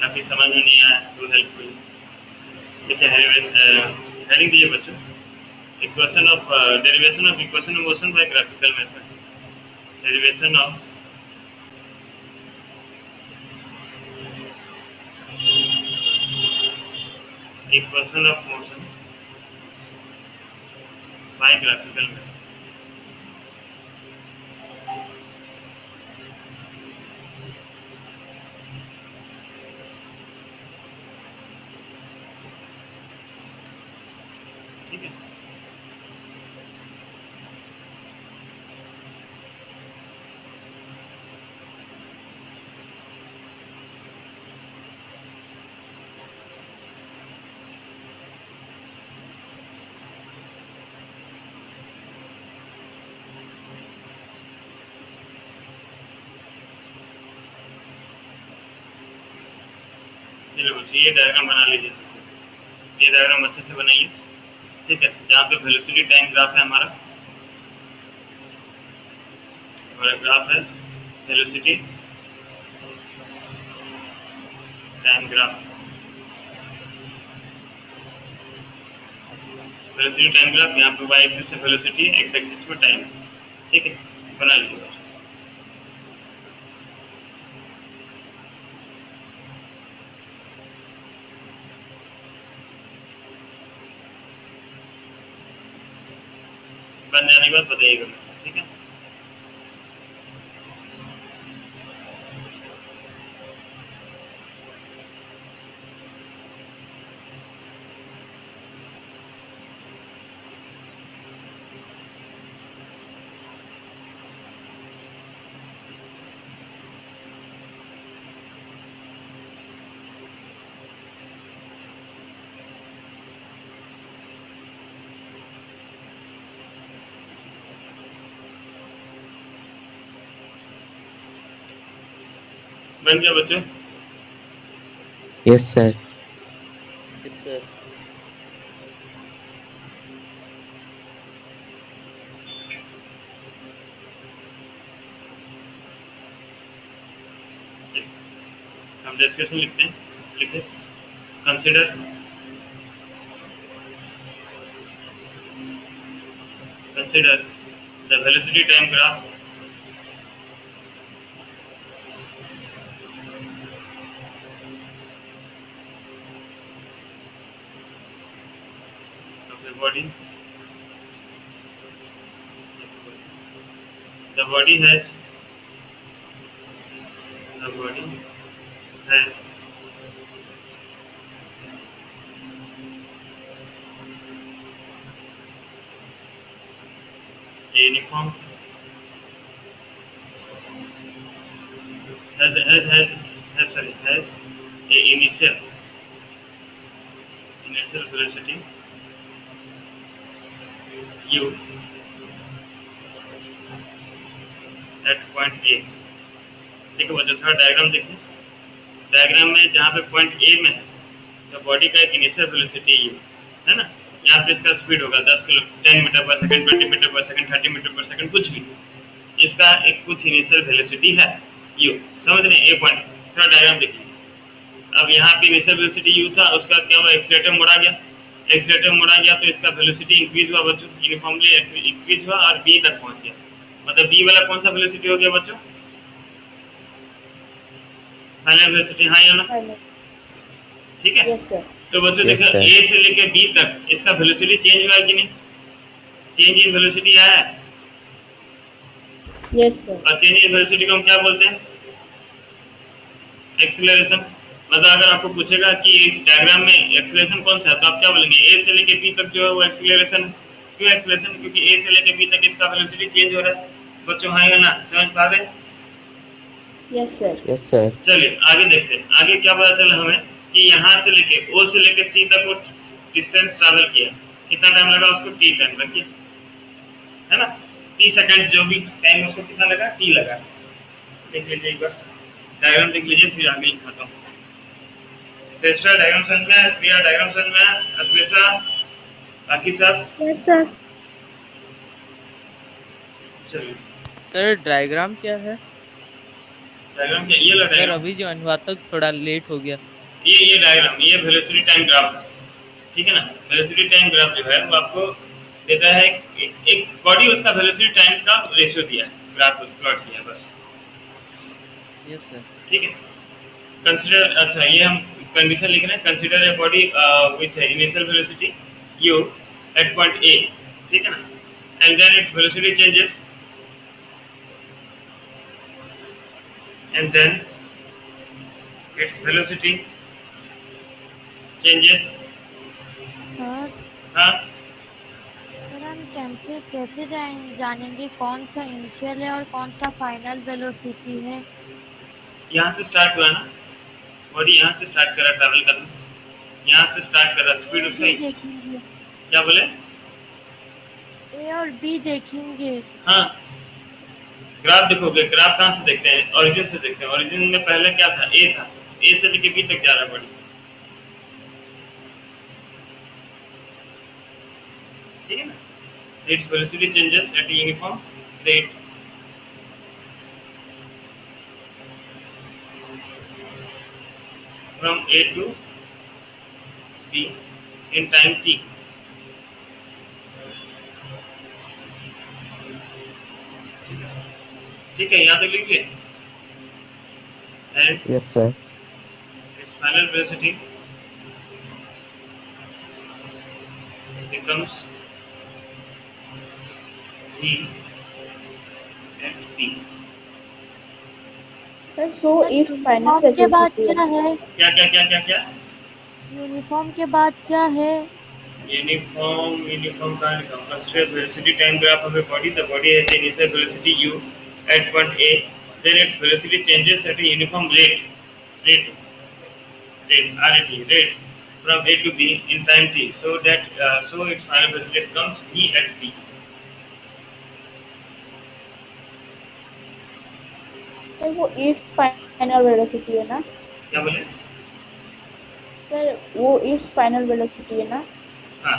या फिर समझ में नहीं आया तो हेल्पफुल। ठीक है, हेडिंग दीजिए बच्चों, equation of derivation of equation of motion by graphical method. Derivation of equation of motion by graphical method. ठीक है, चलो बच्चों ये डायग्राम बना लीजिए सबको। ये डायग्राम अच्छे से बनाइए। ठीक है, जहाँ पे वेलोसिटी टाइम ग्राफ है हमारा ग्राफ है velocity time graph. Velocity time graph, यहाँ पे वाई एक्सिस है वेलोसिटी, एक्स एक्सिस पे टाइम। ठीक है, बना लीजिए बच्चों। बन जाने के बाद बताइएगा। ठीक है, बन गया बच्चों। Yes sir. Yes sir. हम डिस्कशन लिखते हैं, लिखे consider consider the velocity time graph of a body. The body has a uniform has a initial velocity u at point A। देखो बच्चों थोड़ा डायग्राम देखिए। डायग्राम में जहाँ पे पॉइंट ए में है तो बॉडी का एक इनिशियल वेलोसिटी यू है ना। यहाँ पे इसका स्पीड होगा 10 मीटर पर सेकंड, 20 मीटर पर सेकंड, 30 मीटर पर सेकंड, कुछ भी। इसका एक कुछ इनिशियल वेलोसिटी है यू। समझ रहे हैं? ए पॉइंट, थोड़ा डायग्राम देखिए। अब यहाँ पे इनिशियल वेलोसिटी यू था, उसका क्या हुआ, एक्सीलरेटर मुड़ा गया। एक्सीलरेटर मुड़ा गया तो इसका वेलोसिटी इंक्रीज हुआ बच्चों, यूनिफॉर्मली इंक्रीज हुआ और बी तक पहुंच गया। मतलब बी वाला कौन सा वेलोसिटी हो गया बच्चों? फाइनल वेलोसिटी, हाँ या ना? ठीक है, तो बच्चों Yes, देखो sir. ए से लेके बी तक इसका वेलोसिटी चेंज हुआ है कि नहीं? चेंज इन वेलोसिटी आया है। Yes sir. और चेंज इन वेलोसिटी को हम क्या बोलते हैं? एक्सीलरेशन। मतलब अगर आपको पूछेगा कि इस डायग्राम में एक्सीलरेशन कौन सा है तो आप क्या बोलेंगे? ए से लेके बी तक जो है वो एक्सीलरेशन है। क्यों एक्सीलरेशन? क्योंकि ए से लेके बी तक इसका वेलोसिटी चेंज हो रहा है। बच्चों हाँ या ना? समझ पा रहे हैं? Yes sir. Yes, sir. चलिए आगे देखते हैं। आगे क्या पता चला हमें कि यहाँ से लेके ओ से लेके सी तक वो डिस्टेंस ट्रैवल किया। कितना टाइम लगा उसको? टी टाइम रखिए, है ना। टी सेकंड्स जो भी टाइम उसको कितना लगा? टी लगा। देख लीजिए एक बार डायग्राम देख लीजिए, फिर आगे लिखाता हूँ। सिस्टर डायग्राम समझ में है, श्रेया डायग्राम समझ में है, अश्लेषा, बाकी सब? Yes sir. चलिए सर डायग्राम क्या है? डायग्राम क्या, ये वाला सर डायग्राम, अभी ज्वाइन हुआ था, थोड़ा लेट हो गया। ये डायग्राम, ये वेलोसिटी टाइम ग्राफ है, ठीक है ना। वेलोसिटी टाइम ग्राफ जो है वो आपको देता है एक बॉडी, उसका वेलोसिटी टाइम का रेशियो दिया है, ग्राफ प्लॉट किया है बस, यस सर। ठीक है। कंसीडर, अच्छा ये हम कंडीशन लिख रहे हैं, consider a body with initial velocity u at point a, ठीक है ना, and then its velocity changes, and then its velocity changes। Sir हाँ, सर हम कैसे जानेंगे कौन सा इनिशियल है और कौन सा फाइनल वेलोसिटी है? यहाँ से स्टार्ट हुआ ना, बॉडी यहाँ से स्टार्ट कर रहा ट्रैवल करना, यहाँ से स्टार्ट कर रहा, स्पीड उसका बी देखेंगे, क्या बोले, ए और बी देखेंगे। हाँ ग्राफ देखोगे, ग्राफ कहाँ से देखते हैं, ओरिजिन से देखते हैं, ओरिजिन में पहले क्या था, ए था, ए से लेके बी तक जा रहा है बॉडी, ठीक है ना। Its velocity changes at uniform rate, from A to B in time t, ठीक है, यहाँ तक लिखिए। And Yes, sir. its final velocity becomes v at t। Sir so if final uniform के बाद वेलोसिटी क्या है? क्या क्या क्या क्या क्या, यूनिफॉर्म के बाद क्या है? यूनिफॉर्म कहाँ लिखा हूँ, consider velocity time graph of a body, the body has initial velocity u at point a, then its velocity changes at a uniform rate rate from a to b in time t, so that so its final velocity becomes v at t। Sir वो if final velocity है ना? क्या बोले, sir वो if final velocity है ना? हाँ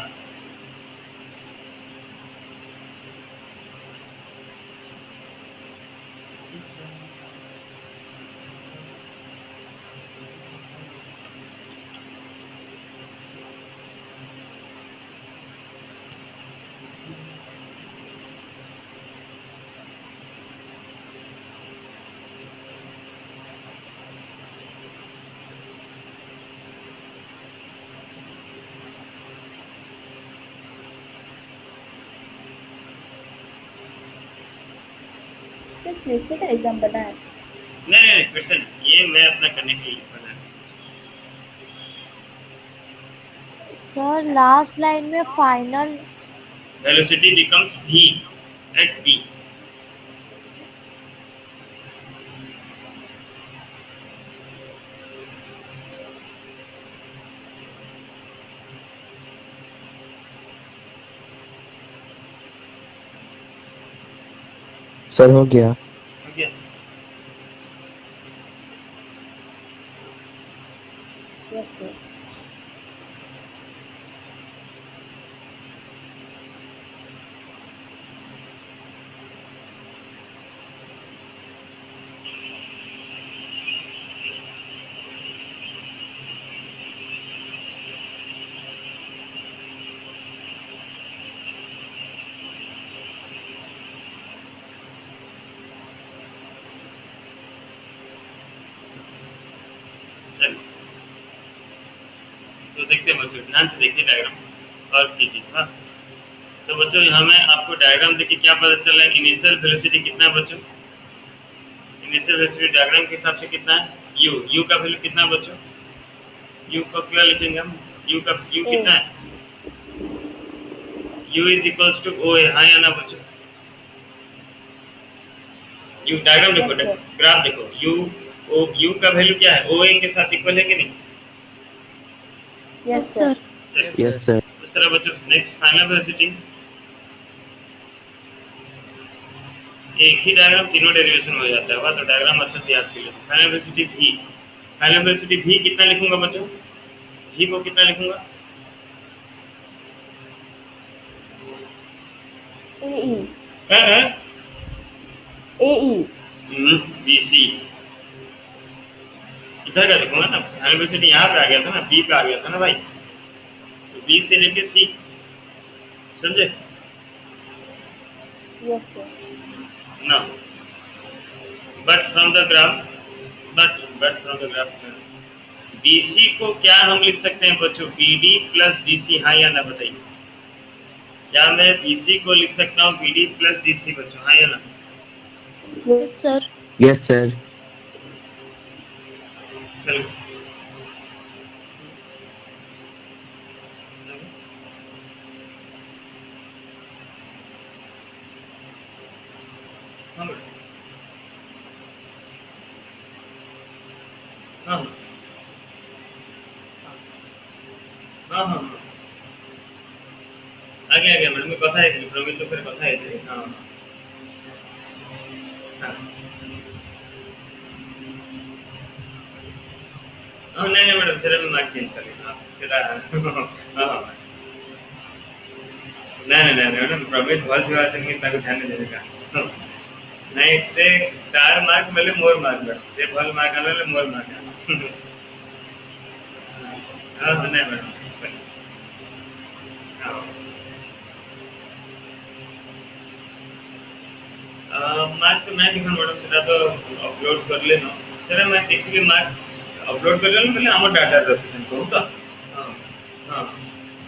sir CSC का एग्जाम बना है? नहीं फिर से नहीं, ये मैं अपना करने के लिए बना है। सर लास्ट लाइन में final velocity becomes v at b, sir हो गया। हो गया। Yes sir. चलिए तो देखते हैं बच्चों, ध्यान से देखिए डायग्राम और कीजिए। हाँ तो बच्चों यहाँ में आपको डायग्राम देखिए क्या पता चल रहा है, इनिशियल वेलोसिटी कितना है बच्चों, इनिशियल वेलोसिटी डायग्राम के हिसाब से कितना है, u का वैल्यू कितना है बच्चों, u को क्या लिखेंगे हम, u कितना है, u is equals to O A, हाँ या ना बच्चों। u डायग्राम देखो, ग्राफ देखो, u का वैल्यू क्या है, ओ ए के साथ इक्वल है कि नहीं। Yes sir. Yes, sir. उस तरह बच्चों नेक्स्ट फाइनल वेलोसिटी, एक ही डायग्राम तीनों डेरिवेशन में हो जाता है, तो डायग्राम अच्छे से याद कर लो। Final velocity v, final velocity v कितना लिखूंगा बच्चों, v को कितना लिखूंगा, ए ई है ए ई bc, इधर का देखूंगा ना, फाइनल वेलोसिटी यहाँ पे आ गया था ना, बी पे आ गया था ना भाई, तो बी से लेके सी, समझे Yes, sir. ना। But from the graph, but from the graph BC को क्या हम लिख सकते हैं बच्चों, BD प्लस DC, हाँ या ना बताइए। क्या मैं BC को लिख सकता हूँ BD प्लस DC बच्चों, हाँ या ना? Yes, sir. Yes, sir. चलो हाँ बेटा, हाँ हाँ हाँ हाँ आगे आगे मैडम कथा है प्रवीण तो फिर कथा है हाँ हाँ हाँ नहीं नहीं मैडम चलो मैं मार्क चेंज कर लेता हूँ सेटा हाँ हाँ नहीं नहीं नहीं मैडम प्रवीण भल जो আছে कि ताको ध्यान नहीं देगा नहीं से तार मार्क मिले मोर मार्क मैडम से भल मार्क आले मोर मार्क हाँ हाँ नहीं मैडम मार्क तो नहीं दिखा मैडम सेटा तो अपलोड कर लेनो सेटा मैं एक्चुअली मार्क अपलोड कर लेनो पहले हमर डाटा रखिसन को तो हां हां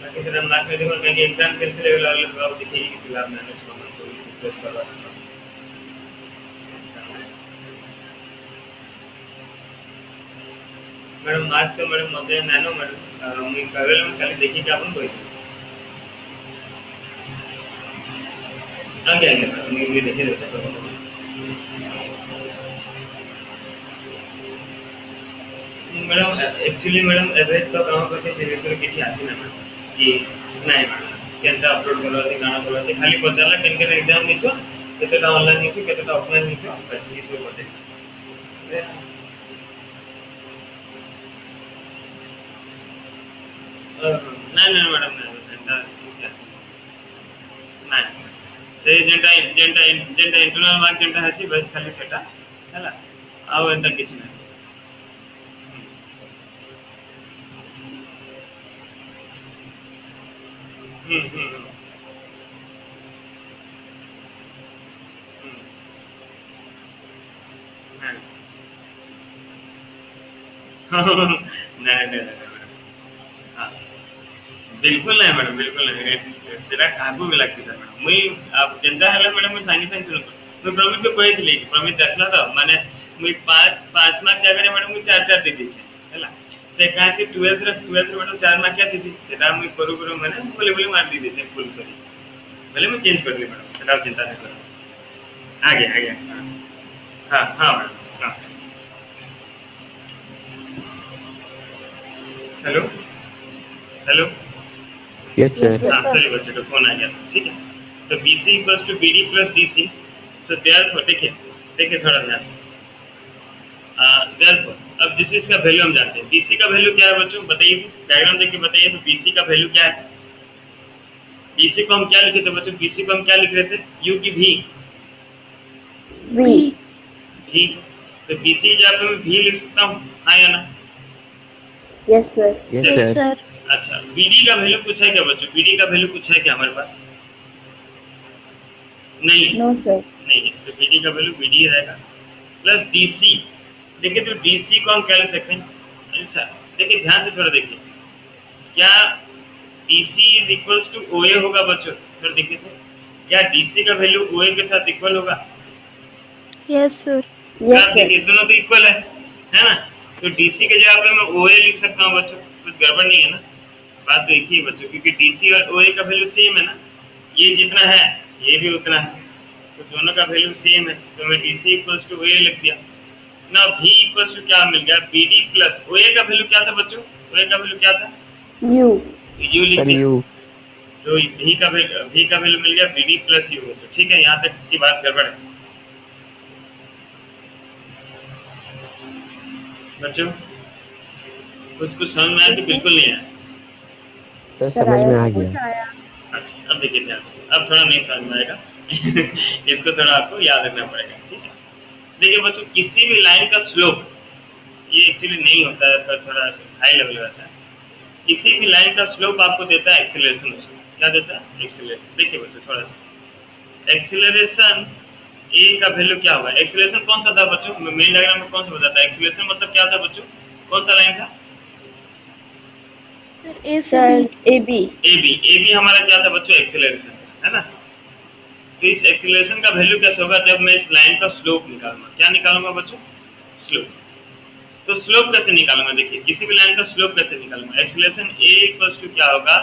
बाकी सेटा मार्क में देखो मैं एग्जाम कैंसिल हो लागल तो अब देखिए कि चला मैनेज करना तो रिक्वेस्ट करवा मैडम मार्क तो मैडम मते नानो मैडम मैं कवेल में खाली देखि के अपन कोई आगे आगे मैडम मैं देखि दे सकता हूं मैडम एक्चुअली मैडम एवरेज तो काम करके सीरियसली किछि आसी ना मैडम कि नाही मैडम केनता अपलोड करला से गाना करला से खाली पचाला केन एग्जाम निचो केतेटा ऑनलाइन निचो केतेटा ऑफलाइन निचो बस ये सब बते नाही नाही मैडम नाही केनता किछि आसी नाही से जेंटा जेंटा जेंटा इंटरनल मार्क जेंटा हसी बस खाली सेटा हला आउ एंता किछि नाही नहीं नहीं हाँ बिल्कुल नहीं मैडम बिल्कुल नहीं सेटा काबू में लगती था मैडम मुई अब जनता हला मैडम मुई सांगे सांगे सुनो मैं प्रमित को कहि दिले कि प्रमित देखला तो माने मुई 5 मार्क जगह रे मैडम मुई 4 दे दीछे हला से कहा से 12th रे मैडम 4 मार्क क्या थी सेटा मुई करू करू माने बोले बोले मार दी दीछे फुल करी भले मैं चेंज कर दी मैडम सेटा चिंता नहीं करो आगे आगे हां हां मैडम हां sir hello hello Yes, sir. हाँ सॉरी बच्चे का फोन आ गया था ठीक है तो BC equals to BD plus DC so therefore देखिए देखिए थोड़ा ध्यान से देयरफॉर अब जिस इसका वैल्यू हम जानते हैं BC का वैल्यू क्या है बच्चों बताइए डायग्राम देख के बताइए तो BC का वैल्यू क्या है BC को हम क्या लिखे थे बच्चों BC को हम क्या लिख रहे थे U की V V तो BC जहाँ पे मैं V लिख सकता हूँ हाँ या ना Yes, sir. Yes, sir. अच्छा BD का वैल्यू कुछ है क्या बच्चों BD का वैल्यू कुछ है क्या हमारे पास नहीं No, sir. नहीं है तो BD का वैल्यू BD रहेगा प्लस DC देखिए तो DC को हम क्या लिख सकते हैं अच्छा देखिए ध्यान से थोड़ा देखिए क्या DC is equals to OA होगा बच्चों थोड़ा देखिए तो क्या DC का वैल्यू OA के साथ इक्वल होगा यस सर Yes, sir. देखिए दोनों तो इक्वल है ना तो DC के जगह पे मैं OA लिख सकता हूँ बच्चों कुछ गड़बड़ नहीं है ना बात तो एक ही है बच्चों क्योंकि DC और OA का वैल्यू सेम है ना ये जितना है ये भी उतना है तो दोनों का वैल्यू सेम है तो मैं DC इक्वल्स टू OA लिख दिया ना V इक्वल्स टू क्या मिल गया BD प्लस OA का वैल्यू क्या था बच्चों OA का वैल्यू क्या था U. तो U लिख Sir, दिया you. तो V का वैल्यू मिल गया BD प्लस U बच्चों ठीक है यहाँ तक की बात गड़बड़ है बच्चों कुछ कुछ समझ में आया कि बिल्कुल नहीं आया Sir, समझ में आ कुछ गया. आया अच्छा अब देखिए ध्यान से अब थोड़ा नहीं समझ में आएगा इसको थोड़ा आपको याद रखना पड़ेगा ठीक है देखिए बच्चों किसी भी लाइन का स्लोप ये एक्चुअली नहीं होता है, पर थोड़ा हाई लेवल रहता है। किसी भी लाइन का स्लोप आपको देता है एक्सीलरेशन, उसको क्या देता है? एक्सीलरेशन। देखिए बच्चों थोड़ा सा एक्सीलरेशन ए का वैल्यू क्या होगा? एक्सीलरेशन कौन सा था बच्चों? मेन डायग्राम में कौन सा बताता है? एक्सीलरेशन मतलब क्या था बच्चों? कौन सा लाइन था? सर ए से sir B. A B. A B हमारा क्या था बच्चों? एक्सीलरेशन, है ना? तो इस एक्सीलरेशन का वैल्यू कैसे होगा? जब मैं इस लाइन का स्लोप निकालूंगा। क्या निकालूंगा बच्चों? स्लोप। तो स्लोप कैसे निकालूंगा? देखिए किसी भी लाइन का स्लोप कैसे निकालूंगा? एक्सीलरेशन ए इक्वल्स टू क्या होगा?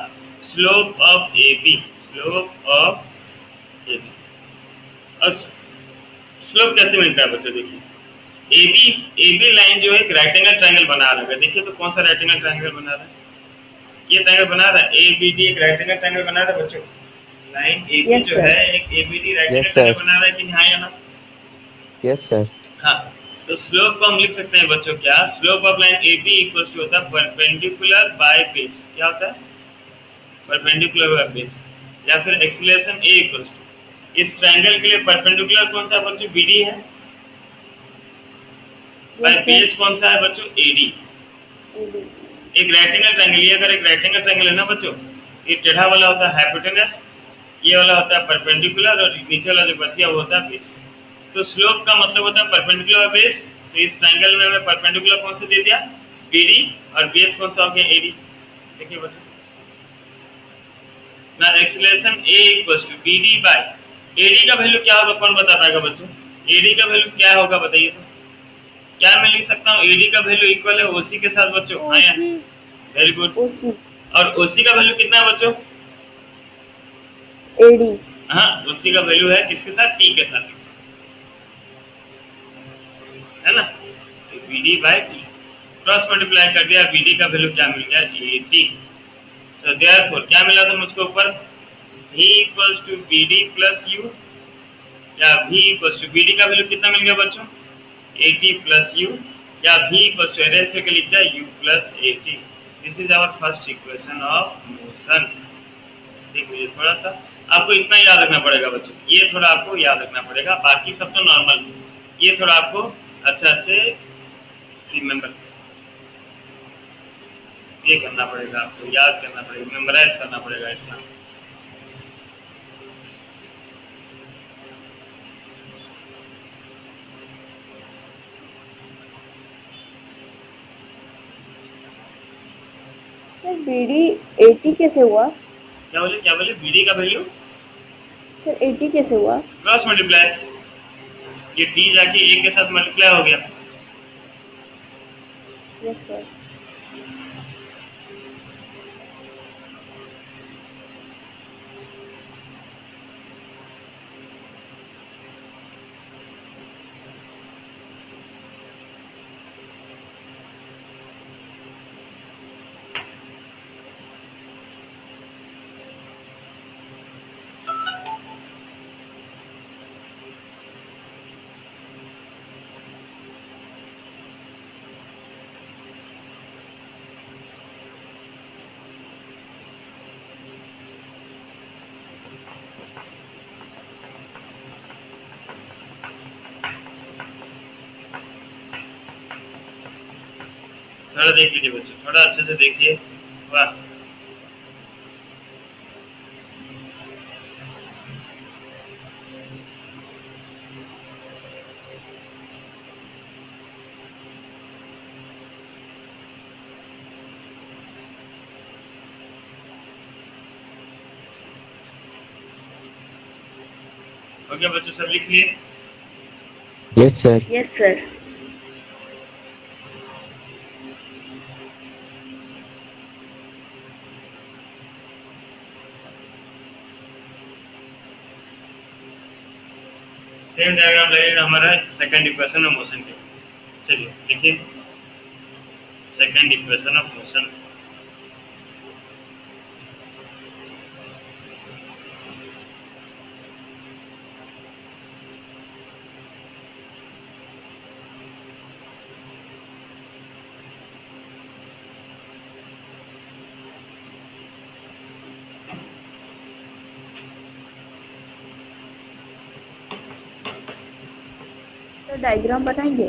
Slope of A B. Slope of A B. और स्लोप कैसे मिलता है बच्चों? देखिए ए बी लाइन जो है एक राइट एंगल ट्रायंगल बना रहा है। देखिए तो कौन सा राइट एंगल ट्रायंगल बना रहा है? ये ट्रायंगल बना रहा है, ए बी डी एक राइट एंगल ट्रायंगल बना रहा है बच्चों। लाइन ए बी Yes, जो sir. है एक A B D right Yes, angle triangle sir. बना रहा है कि हाँ या ना? Yes sir. हाँ, तो स्लोप को हम लिख सकते हैं बच्चों क्या? Slope of line A B equals to होता है परपेंडिकुलर बाय बेस। क्या होता है? Perpendicular by base. या फिर एक्सीलरेशन ए इक्वल्स टू, इस ट्रायंगल के लिए परपेंडिकुलर कौन सा है बच्चों? बी डी है। By Yes, sir. बेस कौन सा है बच्चों? A D. AB. एक राइट एंगल ट्रायंगल, ये अगर एक राइट एंगल ट्रायंगल है ना बच्चों, ये टेढ़ा वाला होता है हाइपोटेनस, ये वाला होता है परपेंडिकुलर, और नीचे वाला जो बच गया वो होता है बेस। तो स्लोप का मतलब होता है परपेंडिकुलर और बेस। तो इस ट्रायंगल में हमें परपेंडिकुलर कौन सा दे दिया? बीडी, और बेस कौन सा हो गया? एडी। देखिए बच्चों ना, acceleration A equals to BD by AD का वैल्यू क्या होगा? कौन बता पाएगा बच्चों? एडी का वैल्यू क्या होगा बताइए तो? क्या मैं लिख सकता हूँ? एडी का वैल्यू इक्वल है ओसी के साथ बच्चों। हाँ या? ओसी। Very good. OC. और ओसी का वैल्यू कितना है बच्चों? AD. हाँ, ओसी का वैल्यू है किसके साथ? टी के साथ, है ना? BD by T cross multiply कर दिया, बीडी का वैल्यू क्या मिल गया? 80। सो देयरफॉर क्या मिला था मुझको ऊपर? v equals to BD plus u, या v इक्वल्स टू बीडी का वैल्यू कितना मिल गया बच्चों? 80 प्लस यू, या v इक्वल्स टू अरेंज करके लिख दिया u plus 80। This is our first equation of motion. ठीक है, ये थोड़ा सा आपको इतना याद रखना पड़ेगा बच्चों, ये थोड़ा आपको याद रखना पड़ेगा, बाकी सब तो नॉर्मल। ये थोड़ा आपको अच्छा से रिमेम्बर, ये करना पड़ेगा, आपको याद करना पड़ेगा, मेमोराइज करना पड़ेगा इतना। सर BD 80 कैसे हुआ? क्या बोले? क्या बोले? बीडी का वैल्यू सर 80 कैसे हुआ? क्रॉस मल्टीप्लाई, ये टी जाके ए के साथ मल्टीप्लाई हो गया। Yes sir. थोड़ा देख लीजिए बच्चों, थोड़ा अच्छे से देखिए। वाह, हो गया बच्चों? सब लिख लिए? Yes sir. Yes sir. Same diagram लगेगा हमारा सेकंड इक्वेशन ऑफ मोशन के। चलिए देखिए, second equation of motion. Sir diagram बताएंगे?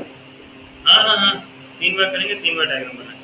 हाँ हाँ हाँ, 3 बार करेंगे 3 बार डायग्राम बनाएंगे।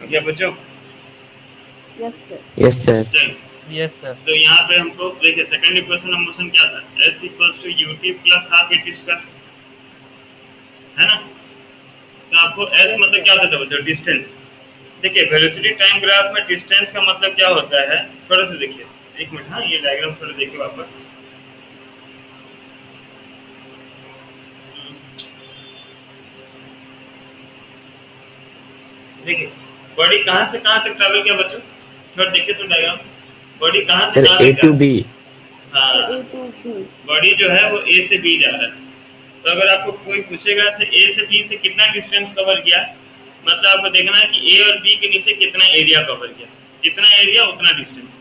क्या बच्चों? Yes, sir. Yes, sir. चलो, यस सर। तो यहाँ पे हमको देखिए सेकंड इक्वेशन ऑफ मोशन क्या था, s equals to ut plus half at square, है ना? तो आपको s मतलब क्या होता है बच्चों? डिस्टेंस। देखिए वेलोसिटी टाइम ग्राफ में डिस्टेंस का मतलब क्या होता है, थोड़ा सा देखिए, एक मिनट, हाँ ये डायग्राम थोड़ा देखिए वापस। देखिए बॉडी कहाँ से कहाँ तक ट्रैवल किया बच्चों, थोड़ा देखिए तो डायग्राम, बॉडी कहाँ से Sir, कहाँ A तक to गया? B. हाँ, A to B. बॉडी जो है वो ए से बी जा रहा है। तो अगर आपको कोई पूछेगा से ए से बी से कितना डिस्टेंस कवर किया, मतलब आपको देखना है कि ए और बी के नीचे कितना एरिया कवर किया, जितना एरिया उतना डिस्टेंस,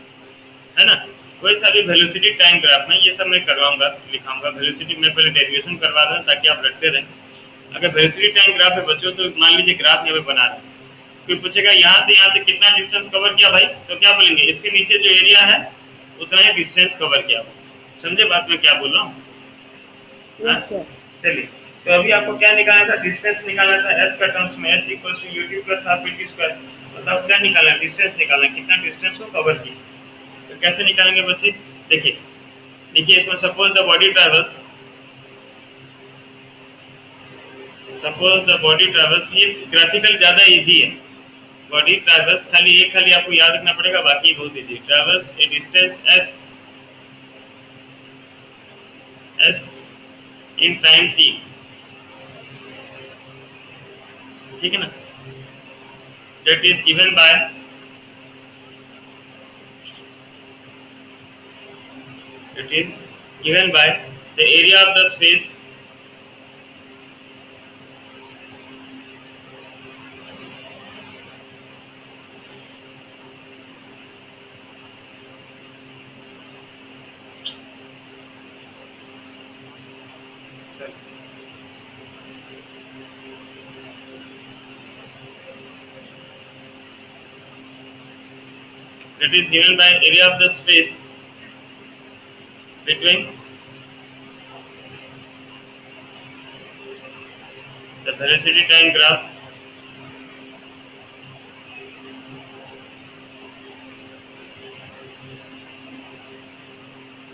है ना? कोई सा भी वेलोसिटी टाइम ग्राफ में ये सब मैं करवाऊंगा, लिखाऊंगा वेलोसिटी में, पहले डेरिवेशन करवा दूं ताकि आप रखते रहें। अगर वेलोसिटी टाइम ग्राफ है बच्चों, तो मान लीजिए ग्राफ यहाँ पे बना रहे हैं, कोई पूछेगा यहाँ से कितना डिस्टेंस कवर किया भाई, तो क्या बोलेंगे, इसके नीचे जो एरिया है उतना ही डिस्टेंस कवर किया। समझे बात में क्या बोल रहा हूँ? Yes, sir. चलिए, तो अभी आपको क्या निकालना था, डिस्टेंस निकालना था s का टर्म्स में, s equals to ut plus half at square. बताओ क्या निकालना है, डिस्टेंस निकालना है, कितना डिस्टेंस को कवर किया। तो कैसे निकालेंगे बच्चे, देखिए देखिए इसमें सपोज द बॉडी ट्रैवल्स, ये ग्राफिकल ज्यादा इजी है। बॉडी ट्रैवल्स खाली आपको याद रखना पड़ेगा, बाकी बहुत इजी। ट्रैवल्स ए डिस्टेंस s इन टाइम t, ठीक है ना, that is given by the area of the space between the velocity time graph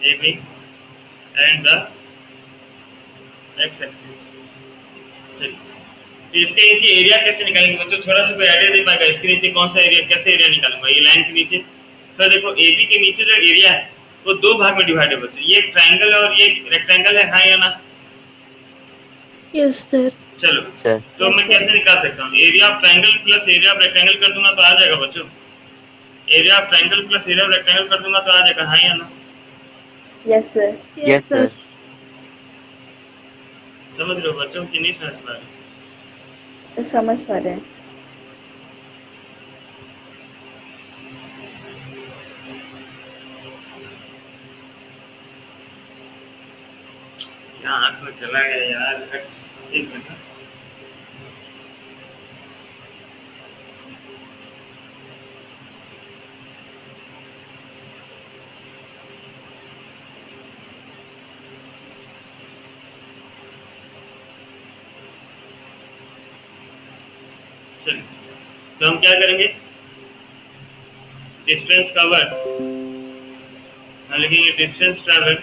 AB and the x-axis। चलिए, तो इसके नीचे एरिया कैसे निकालेंगे बच्चों, थोड़ा सा कोई आइडिया दे पाएगा, इसके नीचे कौन सा एरिया, कैसे एरिया निकालूंगा, ये लाइन के नीचे। तो देखो AB के नीचे जो एरिया है वो दो भाग में डिवाइड है बच्चों, ये एक ट्रायंगल और ये रेक्टेंगल है, हाँ या ना? Yes sir. चलो, Sir. तो मैं कैसे निकाल सकता हूँ, area of triangle plus area of rectangle कर दूंगा तो आ जाएगा बच्चों, area of triangle plus area of rectangle कर दूंगा तो आ जाएगा, हाँ या ना? Yes, sir. Yes, sir. समझ लो बच्चों कि नहीं समझ पा रहे? समझ पा रहे हैं। क्या आंख में चला गया यार, एक मिनट। चलिए, तो हम क्या करेंगे, डिस्टेंस कवर हम लिखेंगे distance travel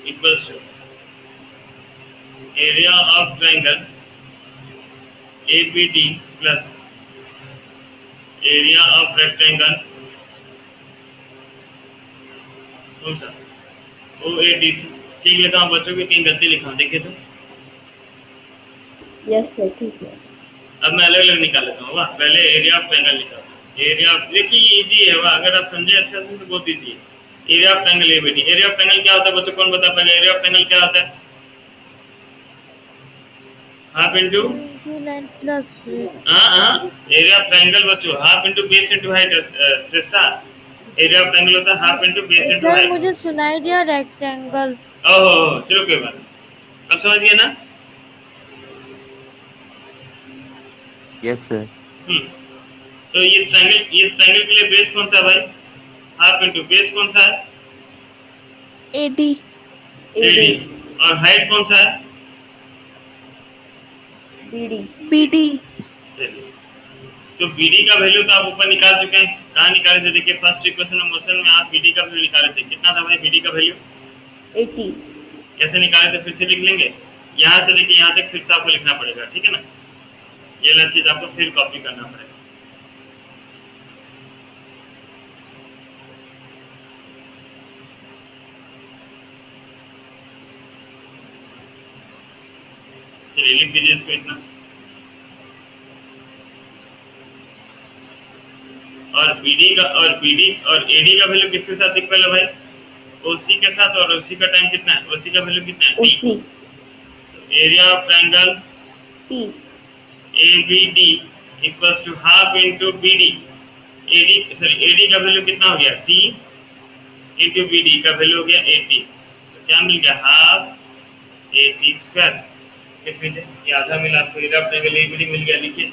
equals to area of triangle ABD plus area of rectangle कौन सा OADC। ठीक लिखा हूँ बच्चों की, कहीं गलती लिखा हूँ देखिए तो। यस सर, ठीक है। अब मैं अलग अलग निकाल लेता हूँ। वाह, पहले एरिया ऑफ ट्रायंगल लिखा, एरिया ऑफ, देखिए इजी है वाह, अगर आप समझे अच्छा से तो बहुत इजी है। Area of triangle ABD, area of triangle क्या होता है बच्चों, कौन बता पाएगा एरिया ऑफ ट्रायंगल क्या होता है? Half into length plus breadth. Area of triangle बच्चों half into base into height. Shreshtha, area of triangle होता है half into base into sir height. मुझे सुनाई दिया रेक्टेंगल। ओहो, चलो कोई बात नहीं, अब समझ गए ना? Yes, sir. तो इस ट्रायंगल के लिए बेस कौन सा है भाई? हाफ इंटू बेस कौन सा है? AD. AD। और हाइट कौन सा है? BD। BD. चलिए, तो BD का वैल्यू तो आप ऊपर निकाल चुके हैं। कहाँ निकाले थे? देखिए फर्स्ट इक्वेशन ऑफ मोशन में आप BD का वैल्यू निकाले थे। कितना था भाई BD का वैल्यू? 80। कैसे निकाले थे फिर से लिख लेंगे। यहाँ से लेके यहाँ तक फिर से आपको लिखना पड़ेगा, ठीक है ना? ये वाला चीज आपको फिर कॉपी करना पड़ेगा। चलिए लिख दीजिए इसको इतना। और BD और AD का वैल्यू किसके साथ इक्वल है भाई? OC के साथ। और OC का टाइम कितना है? OC का वैल्यू कितना है? T। 80। Area of triangle T। ABD equals to half into BD। AD का वैल्यू कितना हो गया? T इंटू BD का वैल्यू हो गया 80। तो क्या मिल गया? Half 80 square. लिख लीजिए, ये आधा मिला आपको, एरिया ऑफ ट्रायंगल ABD मिल गया। लिखिए,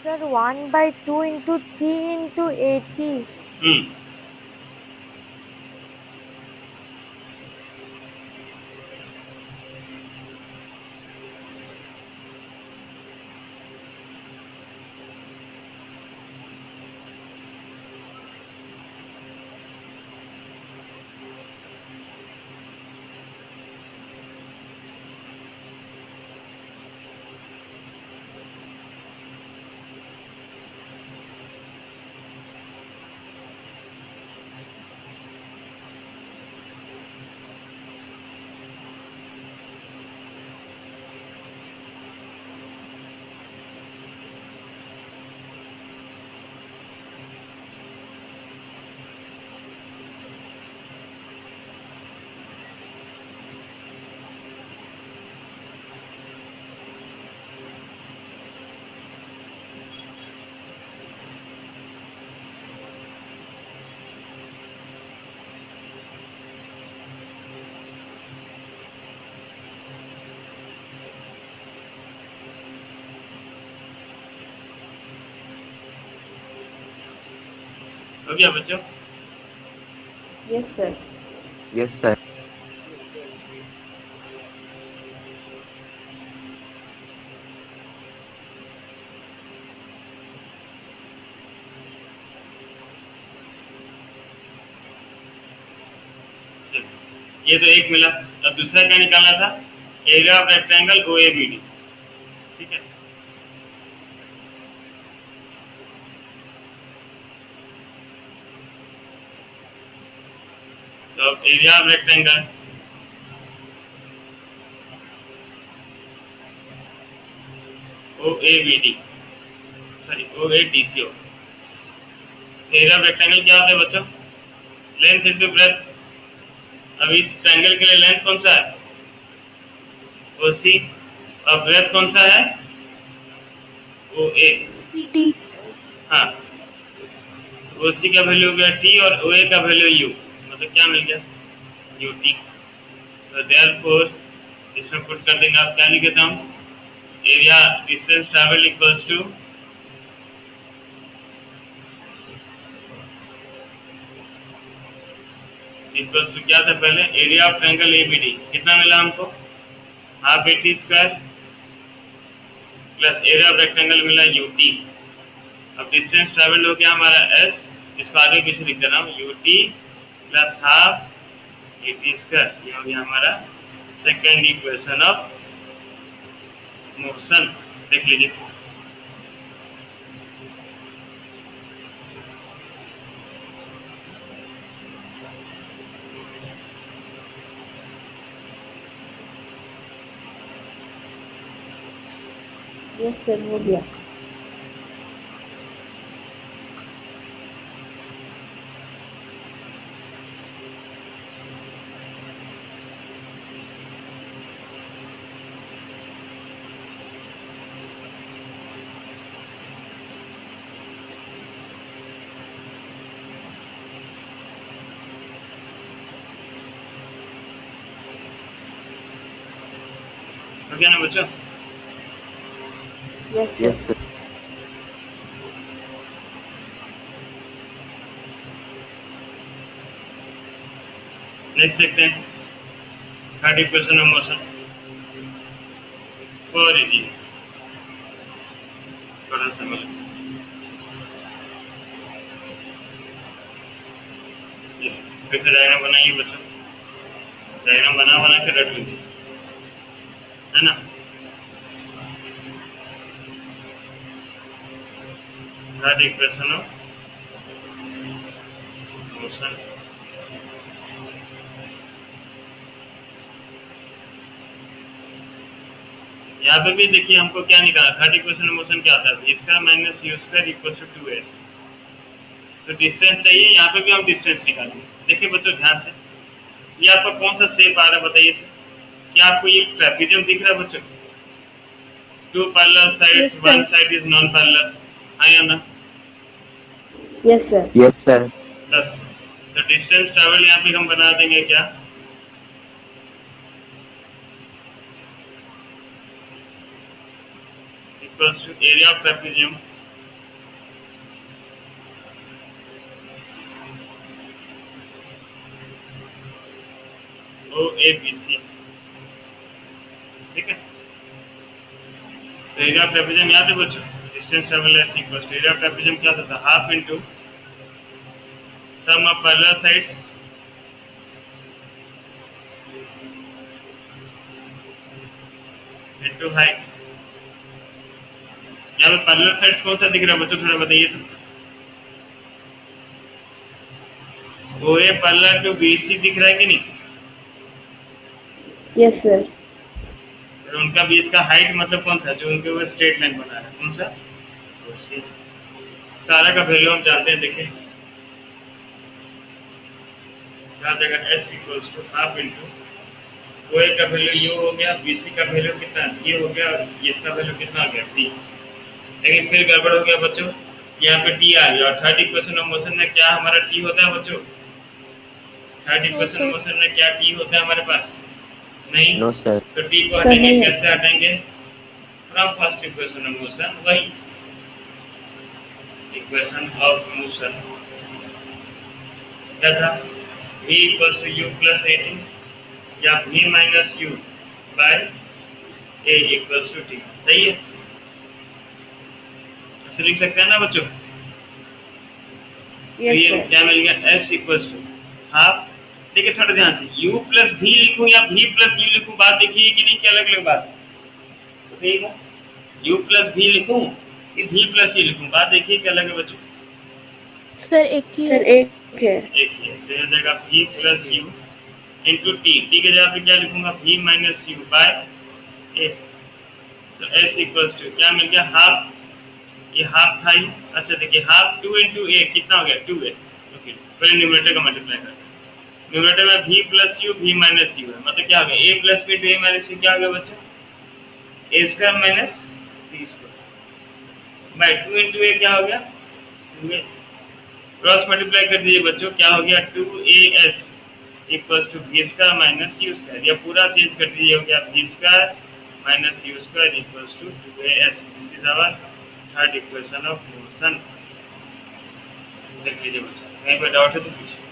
सर 1/2 into 3 into 80। हो गया बच्चों? Yes sir. Yes, sir. चलिए, ये तो एक मिला। अब दूसरा क्या निकालना था? Area of rectangle OABD। ठीक है, तो अब area of rectangle OABD, sorry OADC हो। एरिया ऑफ रेक्टेंगल क्या होता है बच्चों? Length into breadth. अब इस ट्रायंगल के लिए लेंथ कौन सा है? OC। और ब्रेथ कौन सा है? OA। CD हाँ, OC का वैल्यू हो गया T और OA का वैल्यू U, मतलब क्या मिल गया? UT। सो देयरफॉर इसमें पुट कर देंगे, आप क्या लिखेता हूँ, area distance travel equals to क्या था पहले, एरिया ऑफ ट्रायंगल ABD कितना मिला हमको, half AT square plus area of rectangle मिला UT। अब डिस्टेंस ट्रैवल हो गया हमारा S, इसको आगे पीछे लिख दे रहा हूँ, UT plus half AT square. ये हो गया हमारा सेकेंड इक्वेशन ऑफ मोशन। देख लीजिए, यस सर हो गया। हो गया ना बच्चों? Yes Yes, sir. sir. Next देखते हैं, थर्ड इक्वेशन ऑफ मोशन। और इजी, थोड़ा सा मतलब फिर से डायग्राम बनाइए बच्चों, डायग्राम बना के रख लीजिए, है ना। Third equation of motion. यहाँ पे भी देखिए हमको क्या निकाला, थर्ड इक्वेशन ऑफ मोशन क्या आता है, v square minus u square equal to 2s। तो डिस्टेंस चाहिए, यहाँ पे भी हम डिस्टेंस निकालेंगे। देखिए बच्चों ध्यान से, ये आपका कौन सा शेप आ रहा है बताइए, क्या आपको ये ट्रेपेजियम दिख रहा है बच्चों? Two parallel sides, Yes, one sir. Side is non parallel, हाँ या ना? Yes sir. Yes, sir. बस, तो डिस्टेंस ट्रैवल यहाँ पे हम बना देंगे क्या, equals to area of trapezium OABC। ठीक है, तो एरिया ऑफ ट्रेपेजियम याद है बच्चों, distance travel S equals to area of trapezium क्या होता था, half into sum of parallel sides into height. यहाँ पे पैरेलल साइड्स कौन सा दिख रहा है बच्चों, थोड़ा बताइए तो। OA पैरेलल टू BC दिख रहा है कि नहीं? Yes sir. फिर उनका बीच का हाइट मतलब कौन सा, जो उनके ऊपर स्ट्रेट लाइन बना है, कौन सा, OC। सारा का वैल्यू हम जानते हैं, देखें क्या जाएगा, S equals to half into OA का वैल्यू U हो गया, BC का वैल्यू कितना ये हो गया, और इसका वैल्यू कितना हो गया T। लेकिन फिर गड़बड़ हो गया बच्चों, यहाँ पे T आ गया, और थर्ड इक्वेशन ऑफ मोशन में क्या हमारा T होता है बच्चों, थर्ड इक्वेशन ऑफ मोशन में क्या T होता है हमारे पास, नहीं। No, sir. तो T को हटाएंगे, कैसे हटाएंगे, from first equation of motion, वही इक्वेशन ऑफ मोशन क्या था, V equals to U plus 18 या V minus U by A equals to T। सही है, ऐसे लिख सकते हैं ना बच्चों। तो यस ये सर। क्या मिल गया, S इक्वल्स टू हाफ। देखिए थोड़ा ध्यान से, U प्लस V लिखूं या V प्लस U लिखूं, बात देखिए कि नहीं, क्या अलग अलग बात ठीक है। U प्लस V लिखूं कि V प्लस U लिखूं, बात देखिए क्या अलग है बच्चों। सर एक ही सर है। एक है। एक ही है, तो यह जाएगा V plus U into T। T के जगह पे क्या लिखूंगा, V minus U by A। So S equals to क्या मिल गया, हाफ, ये हाफ था ही। अच्छा देखिए, हाफ 2 इंटू A कितना हो गया, 2A। ओके, पहले न्यूमरेटर का मल्टीप्लाई करते हैं। न्यूमरेटर में v plus u v minus u है, मतलब क्या हो गया a plus b to a minus u क्या हो गया बच्चों, a square minus b square by 2 into a क्या हो गया 2a। क्रॉस मल्टीप्लाई कर दीजिए बच्चों, क्या हो गया 2as equals to v square minus u square, या पूरा चेंज कर दीजिए हो गया v square minus u square equals to 2as। This is our third equation of motion. देख लीजिए बच्चों, कहीं पर डाउट है तो पूछिए।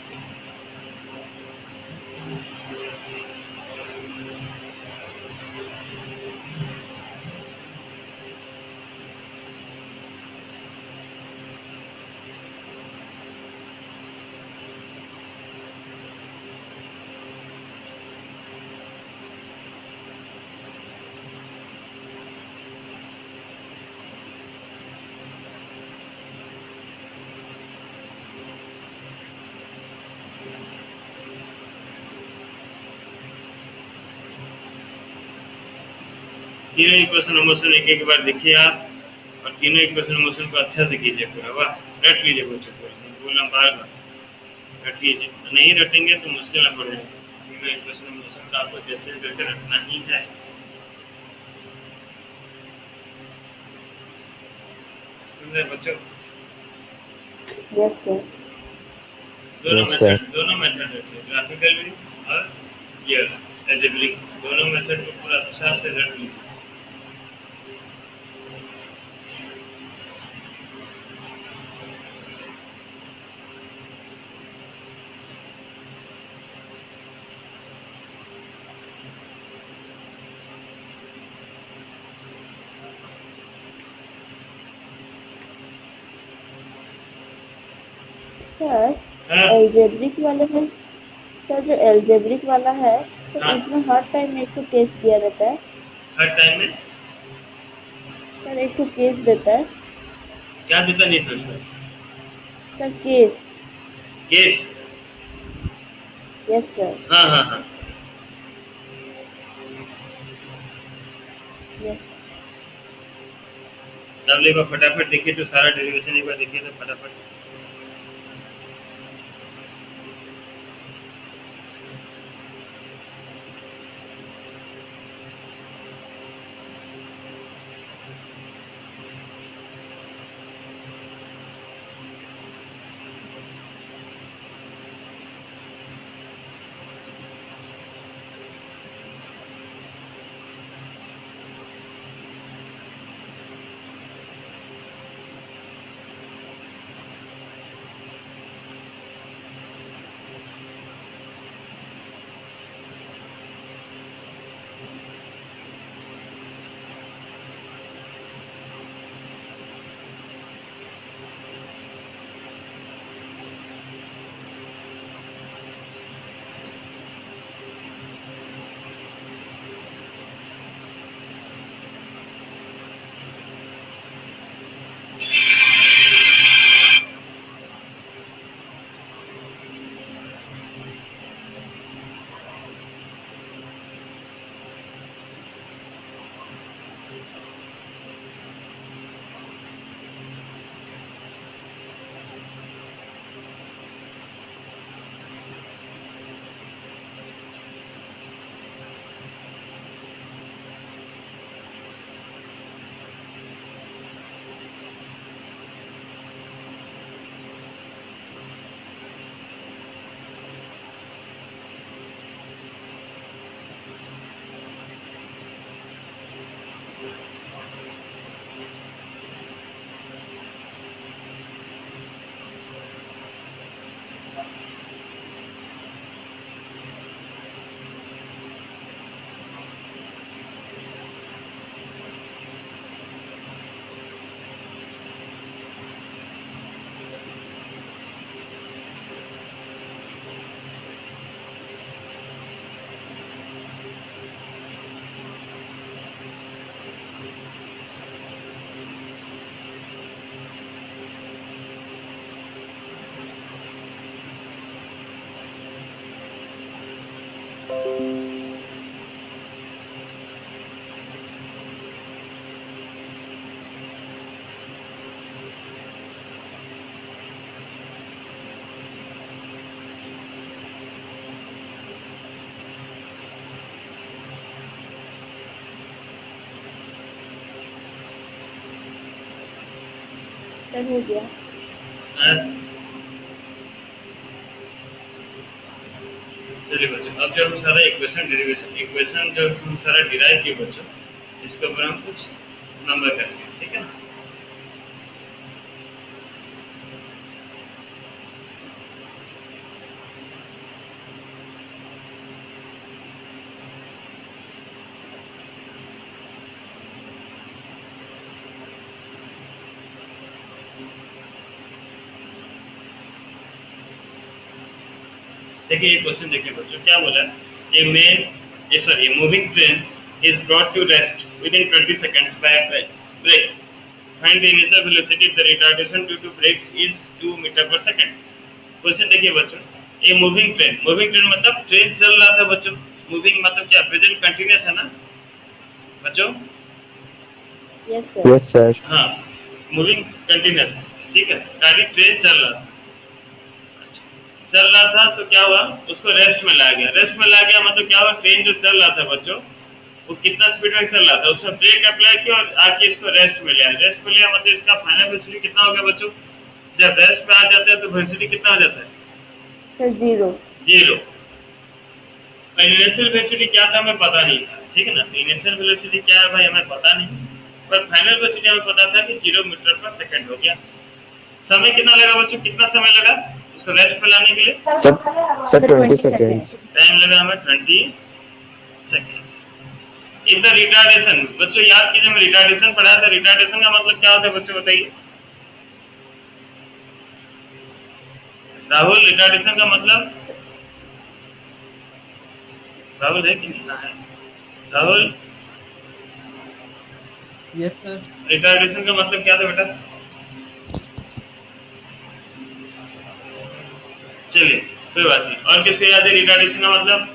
तीनों इक्वेशन ऑफ मोशन एक एक बार देखिए आप, और तीनों इक्वेशन ऑफ मोशन को अच्छा से कीजिए पूरा। वाह, रट लीजिए बच्चों पूरा, बोलना बार बार रट लीजिए, नहीं रटेंगे तो मुश्किल में पड़ेगा। तीनों इक्वेशन ऑफ मोशन का आपको जैसे भी करके रखना ही है। सुन रहे बच्चों, Yes, sir. Yes, sir. दोनों मेथड रखिए, ग्राफिकल भी और ये एल्जेब्रिक, दोनों मेथड को पूरा अच्छा से रट लीजिए। सर हाँ? एल्जेब्रिक वाले में, सर जो एल्जेब्रिक वाला है तो हाँ। इसमें हर टाइम एक तो केस दिया रहता है। हर टाइम में सर एक तो केस देता है। क्या देता नहीं समझ में। Sir case. Case, yes sir. हाँ हाँ हाँ, यस। तब एक बार फटाफट देखिए तो सारा डेरिवेशन एक बार देखिए तो फटाफट। सर हो गया। चलिए बच्चों, अब जो हम सारा इक्वेशन जो हम सारा डिराइव किए बच्चों, इसके ऊपर हम कुछ नंबर करेंगे, ठीक है ना। देखिए ये क्वेश्चन देखिए बच्चों, क्या बोला है, a moving train is brought to rest within 20 seconds by a brake. Find the initial velocity if the retardation due to brakes is 2 metre पर सेकंड। क्वेश्चन देखिए बच्चों, ये मूविंग ट्रेन मतलब ट्रेन चल रहा था बच्चों। मूविंग मतलब क्या, प्रेजेंट कंटिन्यूअस है ना बच्चों। Yes, sir. हाँ, मूविंग कंटिन्यूअस है, ठीक है। गाड़ी ट्रेन चल रहा था तो क्या हुआ, उसको रेस्ट में लाया गया मतलब क्या हुआ, ट्रेन जो चल रहा था बच्चों वो कितना स्पीड में चल रहा था, उसमें ब्रेक अप्लाई किया और आके इसको रेस्ट में लिया मतलब इसका फाइनल वेलोसिटी कितना हो गया बच्चों। जब रेस्ट पे आ जाता है तो वेलोसिटी कितना हो जाता है, सर जीरो। इनिशियल वेलोसिटी क्या था हमें पता नहीं था, ठीक है ना। तो इनिशियल वेलोसिटी क्या है भाई हमें पता नहीं, पर फाइनल वेलोसिटी हमें पता था कि 0 मीटर पर सेकंड हो गया। समय कितना लगा बच्चों, कितना समय लगा उसको रेस्ट पे लाने के लिए, Sir, 20 seconds. टाइम लगा हमें 20 सेकंड्स। इफ द रिटार्डेशन, बच्चों याद कीजिए, मैं रिटार्डेशन पढ़ा था। रिटार्डेशन का मतलब क्या होता है बच्चों बताइए राहुल। रिटार्डेशन का मतलब, राहुल है कि नहीं है राहुल? Yes sir. रिटार्डेशन का मतलब क्या था बेटा? चलिए कोई बात नहीं, और किसको याद है रिटार्डेशन का मतलब?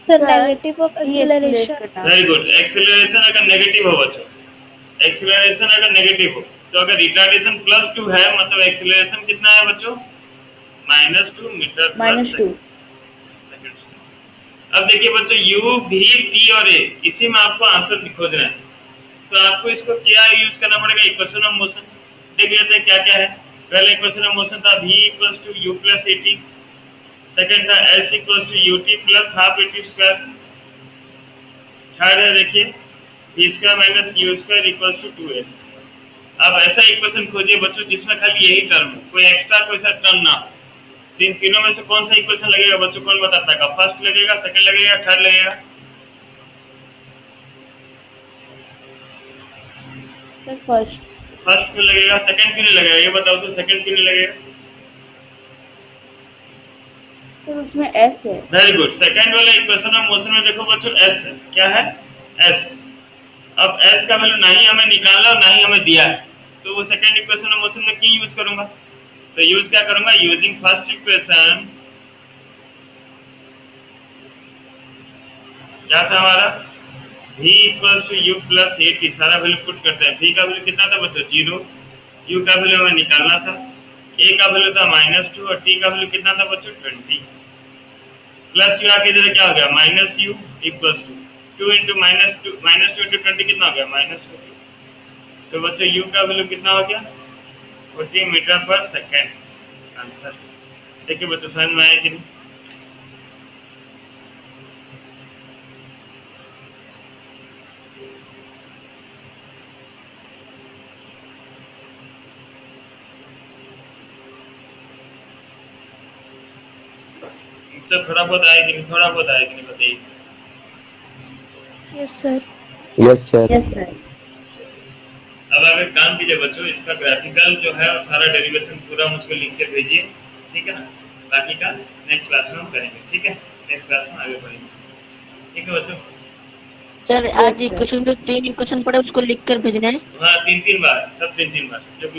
Sir negative of acceleration. Very good. Acceleration अगर नेगेटिव हो बच्चों, एक्सेलरेशन अगर नेगेटिव हो तो अगर रिटार्डेशन +2 है मतलब एक्सेलरेशन कितना है बच्चों, -2 मीटर पर सेकंड। अब देखिए बच्चों, u v t और a, इसी में आपको आंसर खोजना है तो आपको इसको क्या यूज करना पड़ेगा, इक्वेशन ऑफ मोशन। देख लेते हैं क्या क्या है। पहले इक्वेशन ऑफ मोशन था v = u + at, सेकंड था s = ut + ½ at²। थर्ड है देखिए v² - u² = 2s। अब ऐसा इक्वेशन खोजिए बच्चों जिसमें खाली यही टर्म हो, कोई एक्स्ट्रा कोई सा टर्म ना हो। तीनों में से कौन सा इक्वेशन लगेगा बच्चों, कौन बता पाएगा? फर्स्ट लगेगा, सेकंड लगेगा, थर्ड लगेगा? फर्स्ट क्यों लगेगा, सेकंड क्यों नहीं लगेगा, ये बताओ तो सेकंड क्यों नहीं लगेगा? सर उसमें एस है। Very good. सेकंड वाला इक्वेशन ऑफ मोशन में देखो बच्चों एस है, क्या है, एस। अब एस का वैल्यू नहीं हमें निकालना और नहीं हमें दिया है तो वो सेकंड इक्वेशन ऑफ मोशन में क्यों यूज करूंगा, तो यूज क्या करूंगा, यूजिंग फर्स्ट इक्वेशन। क्या था हमारा, v = u + at, सारा वैल्यू पुट करते हैं। v का वैल्यू कितना था बच्चों, 0। u का वैल्यू हमें निकालना था, a का वैल्यू था -2 और t का वैल्यू कितना था बच्चों, 20। प्लस u आके इधर क्या हो गया, -u = 2 × -2 × 20 कितना हो गया, -40। तो बच्चों u का वैल्यू कितना हो गया, 40 मीटर पर सेकंड आंसर। देखिए बच्चों समझ में आया कि नहीं? तो थोड़ा बहुत आया कि नहीं, थोड़ा बहुत आया कि नहीं बताइए। Yes sir. Yes, sir. Yes sir. अब आप एक काम कीजिए बच्चों, इसका ग्राफिकल जो है और सारा डेरिवेशन पूरा मुझको लिख के भेजिए, ठीक है ना। बाकी का नेक्स्ट क्लास में हम करेंगे, ठीक है। नेक्स्ट क्लास में आगे बढ़ेंगे, ठीक है बच्चों। सर आज इक्वेशन जो 3 इक्वेशन पड़े उसको लिख कर भेजना है। हाँ 3 बार, सब 3 बार। जब